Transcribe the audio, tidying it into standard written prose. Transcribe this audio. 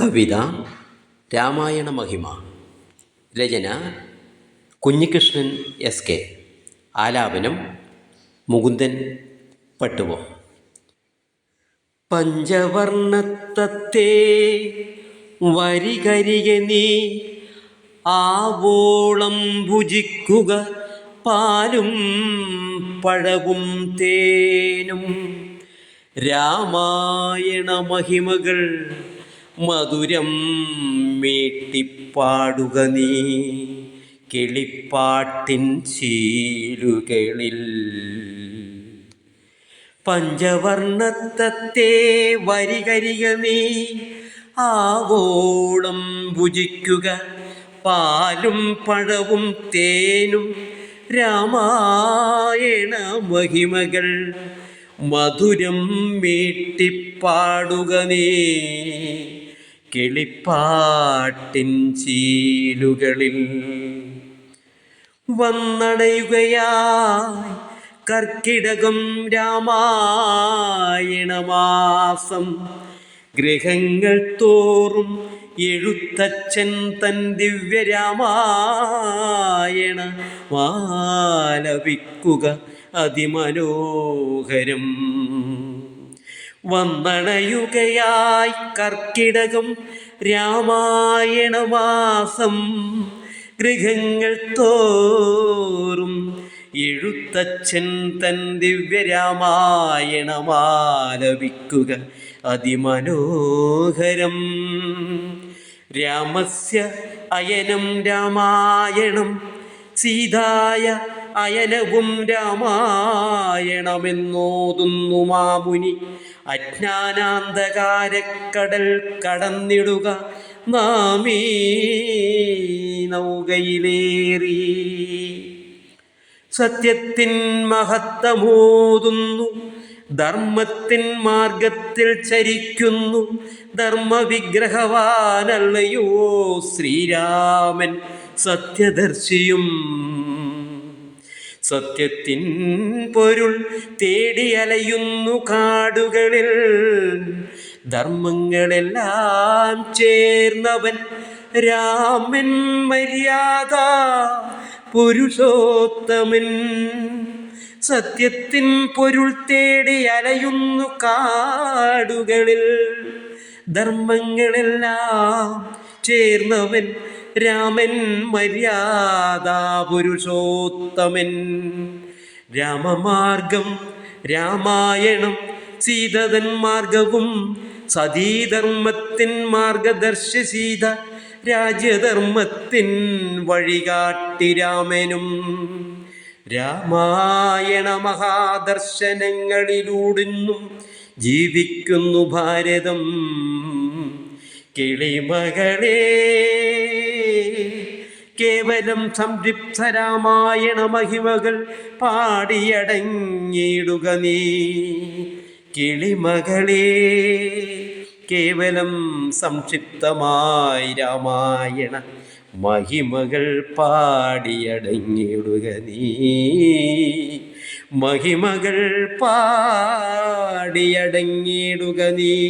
കവിത രാമായണ മഹിമ. രചന കുഞ്ഞികൃഷ്ണൻ SK. ആലാപനം മുകുന്ദൻ പട്ടുവോ. പഞ്ചവർണ്ണത്തത്തെ വരികരികെ നീ ആവോളം ഭുജിക്കുക പാലും പഴവും തേനും. രാമായണ മഹിമകൾ മധുരം മീട്ടിപ്പാടുക നീ കിളിപ്പാട്ടിൻ ശീലുകളിൽ. പഞ്ചവർണ്ണത്തത്തെ വരികരിക നീ ആവോളം ഭുജിക്കുക പാലും പഴവും തേനും. രാമായണ മഹിമകൾ മധുരം മീട്ടിപ്പാടുക നീ കിളിപ്പാട്ടിൻ ശീലുകളിൽ. വന്നടയുകയായി കർക്കിടകം രാമായണമാസം. ഗൃഹങ്ങൾ തോറും എഴുത്തച്ഛൻ തൻ ദിവ്യരാമായണ ആലപിക്കുക അതിമനോഹരം. വന്നണയുകയായി കർക്കിടകം രാമായണമാസം. ഗൃഹങ്ങൾ തോറും എഴുത്തച്ഛൻ തൻ ദിവ്യരാമായണമാലപിക്കുക അതിമനോഹരം. രാമസ്യ അയനം രാമായണം സീതായ അയനവും രാമായണമെന്നോതുന്നു മാമുനി. അജ്ഞാനാന്ധകാരക്കടൽ കടന്നിടുക നാമീ നൗകയിലേറി. സത്യത്തിൻ മഹത്വമോതുന്നു, ധർമ്മത്തിൻ മാർഗത്തിൽ ചരിക്കുന്നു. ധർമ്മവിഗ്രഹവാനല്ലയോ ശ്രീരാമൻ സത്യദർശിയും. സത്യത്തിൻ പൊരുൾ തേടിയലയുന്നു കാടുകളിൽ. ധർമ്മങ്ങളെല്ലാം ചേർന്നവൻ രാമൻ മര്യാദ പുരുഷോത്തമൻ. സത്യത്തിൻ പൊരുൾ തേടി അലയുന്നു കാടുകളിൽ. ധർമ്മങ്ങളെല്ലാം ചേർന്നവൻ രാമൻ മര്യാദ പുരുഷോത്തമൻ. രാമമാർഗം രാമായണം സീതതൻ മാർഗവും. സതീധർമ്മത്തിൻ മാർഗദർശി സീത രാജ്യധർമ്മത്തിൻ വഴികാട്ടി രാമനും. രാമായണ മഹാദർശനങ്ങളിലൂടുന്നു ജീവിക്കുന്നു ഭാരതം. കിളിമകളെ കേവലം സംതൃപ്ത രാമായണ മഹിമകൾ പാടിയടങ്ങിയിടുക നീ. കിളിമകളെ കേവലം സംക്ഷിപ്തമായി രാമായണ മഹിമകൾ പാടിയടങ്ങിയിടുക നീ. മഹിമകൾ പാടിയടങ്ങിയിടുക നീ.